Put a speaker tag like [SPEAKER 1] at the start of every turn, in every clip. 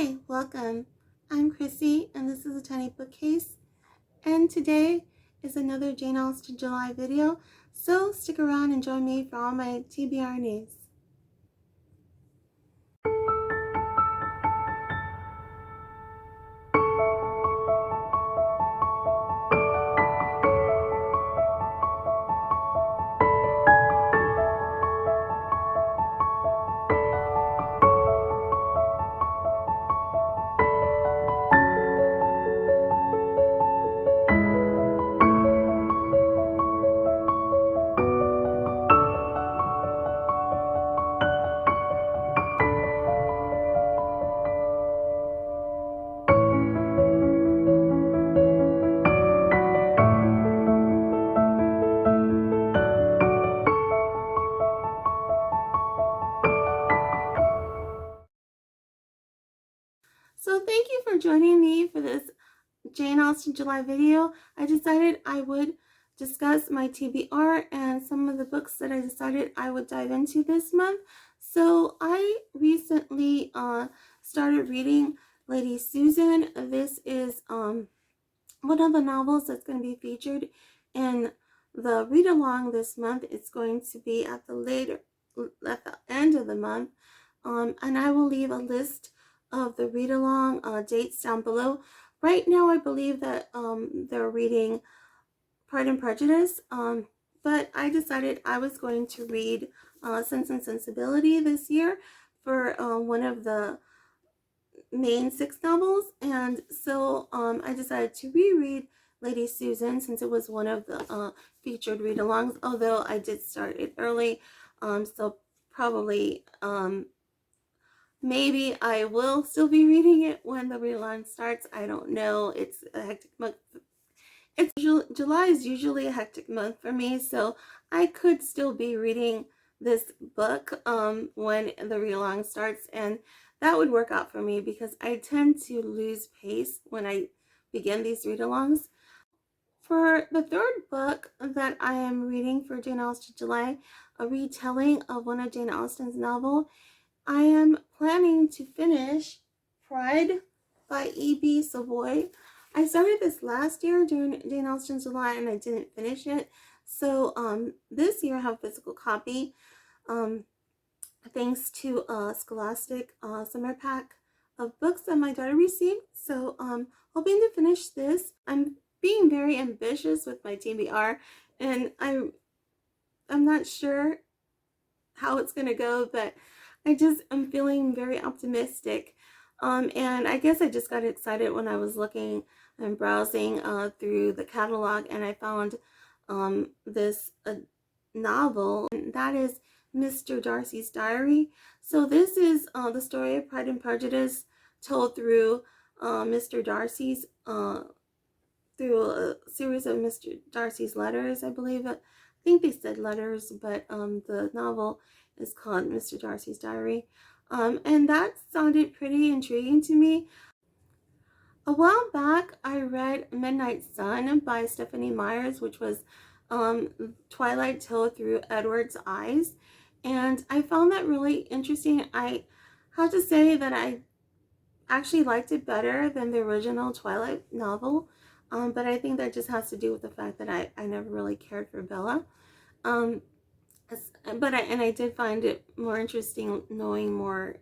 [SPEAKER 1] Hi, welcome. I'm Chrissy, and this is a tiny bookcase. And today is another Jane Austen July video, so stick around and join me for all my TBR news. So thank you for joining me for this Jane Austen July video. I decided I would discuss my TBR and some of the books that I decided I would dive into this month. So I recently started reading Lady Susan. This is one of the novels that's going to be featured in the read along this month. It's going to be at the end of the month, and I will leave a list of the read along dates down below. Right now, I believe that they're reading Pride and Prejudice, but I decided I was going to read Sense and Sensibility this year for one of the main 6 novels, and so I decided to reread Lady Susan since it was one of the featured read-alongs, although I did start it early, so probably maybe I will still be reading it when the read-along starts. I don't know. It's a hectic month. July is usually a hectic month for me, so I could still be reading this book when the read-along starts, and that would work out for me because I tend to lose pace when I begin these read-alongs. For the third book that I am reading for Jane Austen July, a retelling of one of Jane Austen's novels, I am planning to finish Pride by E.B. Zoboi. I started this last year during Jane Austen July and I didn't finish it. So this year I have a physical copy thanks to a Scholastic summer pack of books that my daughter received. So hoping to finish this. I'm being very ambitious with my TBR, and I'm not sure how it's gonna go, but I'm feeling very optimistic. And I guess I just got excited when I was looking and browsing through the catalog, and I found this novel, and that is Mr. Darcy's Diary. So this is the story of Pride and Prejudice told through Mr. Darcy's through a series of Mr. Darcy's letters, I believe. I think they said letters, but the novel is called Mr. Darcy's Diary. And that sounded pretty intriguing to me. A while back, I read Midnight Sun by Stephanie Meyers, which was Twilight told through Edward's eyes. And I found that really interesting. I have to say that I actually liked it better than the original Twilight novel. But I think that just has to do with the fact that I never really cared for Bella. But I did find it more interesting knowing more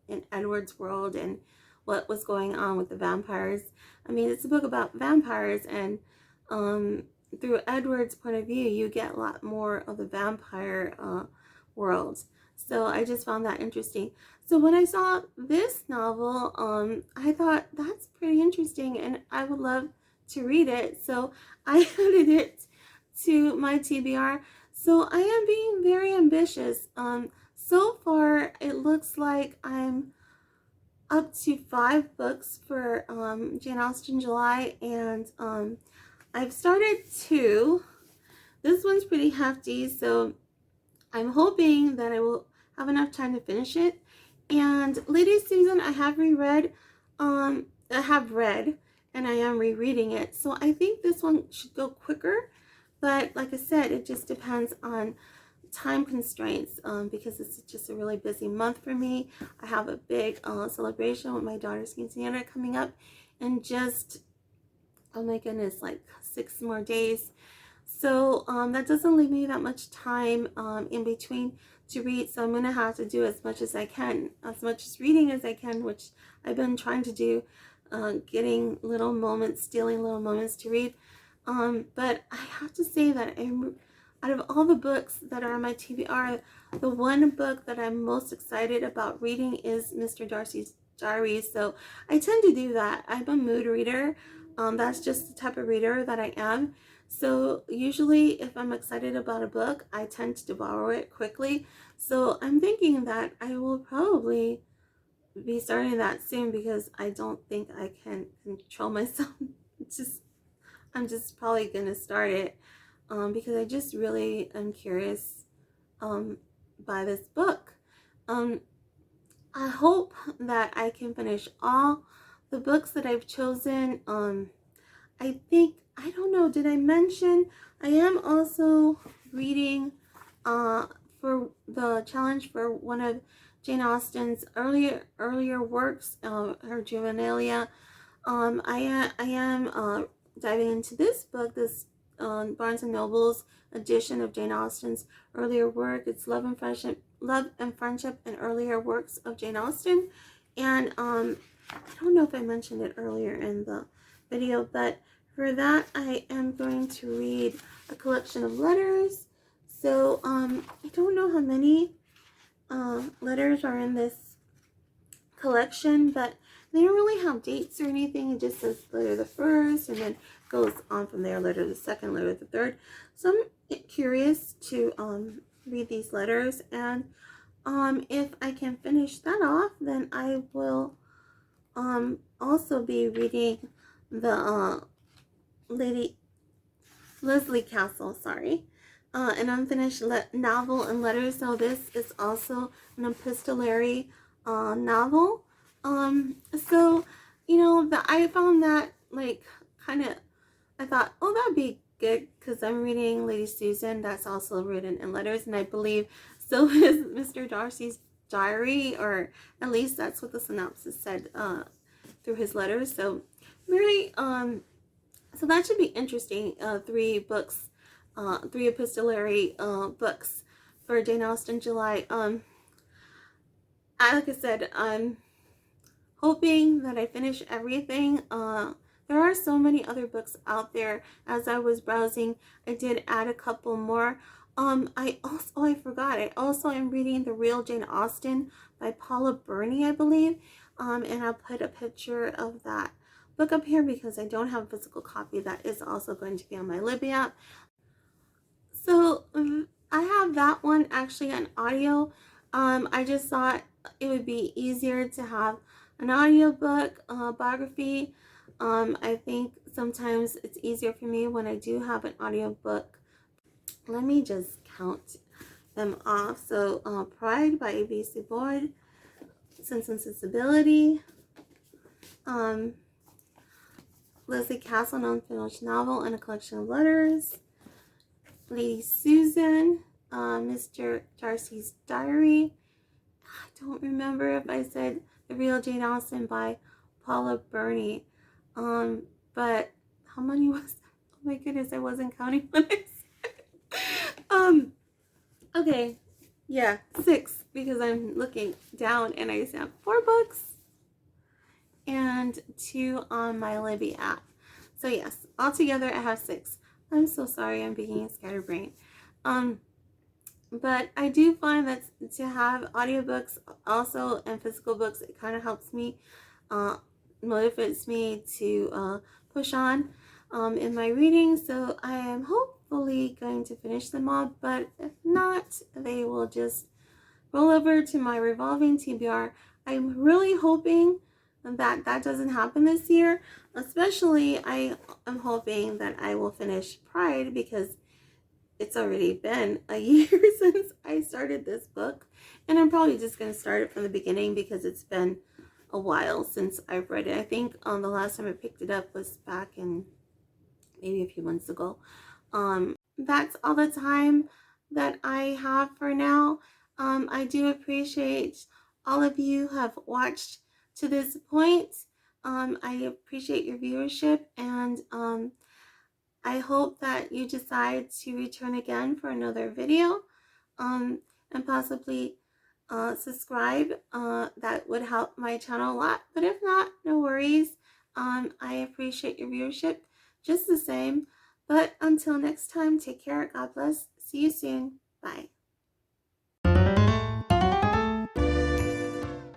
[SPEAKER 1] in Edward's world and what was going on with the vampires. I mean, it's a book about vampires, and through Edward's point of view, you get a lot more of the vampire world. So I just found that interesting. So when I saw this novel, I thought that's pretty interesting, and I would love to read it. So I added it to my TBR. So I am being very ambitious. So far, it looks like I'm up to 5 books for Jane Austen July, and I've started 2. This one's pretty hefty, so I'm hoping that I will have enough time to finish it. And Lady Susan, I have read, and I am rereading it. So I think this one should go quicker. But like I said, it just depends on time constraints because it's just a really busy month for me. I have a big celebration with my daughter's quinceañera coming up in just, oh my goodness, like 6 more days. So that doesn't leave me that much time in between to read. So I'm going to have to do as much as I can, as much as reading as I can, which I've been trying to do, getting little moments, stealing little moments to read. But I have to say that out of all the books that are on my TBR, the one book that I'm most excited about reading is Mr. Darcy's Diary. So I tend to do that. I'm a mood reader. That's just the type of reader that I am. So usually if I'm excited about a book, I tend to devour it quickly. So I'm thinking that I will probably be starting that soon because I don't think I can control myself. I'm just probably going to start it because I just really am curious by this book. I hope that I can finish all the books that I've chosen. I think, I don't know, did I mention I am also reading for the challenge for one of Jane Austen's earlier works, her Juvenilia. I am diving into this book, this Barnes and Noble's edition of Jane Austen's earlier work. It's Love and Friendship, and Earlier Works of Jane Austen. And I don't know if I mentioned it earlier in the video, but for that I am going to read a collection of letters. So I don't know how many letters are in this collection, but they don't really have dates or anything. It just says letter the first and then goes on from there, letter the second, letter the third. So I'm curious to read these letters, and if I can finish that off, then I will also be reading the Lady Lesley Castle, an unfinished novel and letters. So this is also an epistolary novel. So you know that I found that like kind of, I thought, oh, that'd be good because I'm reading Lady Susan. That's also written in letters, and I believe so is Mr. Darcy's diary, or at least that's what the synopsis said through his letters. So very so that should be interesting. 3 books, 3 epistolary books for JaneAustenJuly. Like I said, I'm hoping that I finish everything. There are so many other books out there. As I was browsing, I did add a couple more. I forgot. I also am reading The Real Jane Austen by Paula Byrne, I believe. And I'll put a picture of that book up here because I don't have a physical copy. That is also going to be on my Libby app. So I have that one actually on audio. I just thought it would be easier to have an audiobook biography. I think sometimes it's easier for me when I do have an audiobook. Let me just count them off. So Pride by A.B. Zoboi, Sense Sensibility, Lesley Castle, an unfinished novel and a collection of letters, Lady Susan, Mr. Darcy's Diary. I don't remember if I said The Real Jane Austen by Paula Byrne. But how many was that? Oh my goodness, I wasn't counting when I said. Okay, yeah, 6 because I'm looking down and I have 4 books and 2 on my Libby app. So yes, altogether I have 6. I'm so sorry, I'm being a scatterbrain. But I do find that to have audiobooks also and physical books, it kind of helps me, motivates me to push on in my reading. So I am hopefully going to finish them all, but if not, they will just roll over to my revolving TBR. I'm really hoping that that doesn't happen this year. Especially, I am hoping that I will finish Pride because it's already been a year since I started this book. And I'm probably just going to start it from the beginning because it's been a while since I've read it. I think the last time I picked it up was back in maybe a few months ago. That's all the time that I have for now. I do appreciate all of you who have watched to this point. I appreciate your viewership, and I hope that you decide to return again for another video, and possibly subscribe. That would help my channel a lot, but if not, no worries. I appreciate your viewership just the same. But until next time, take care. God bless. See you soon. Bye.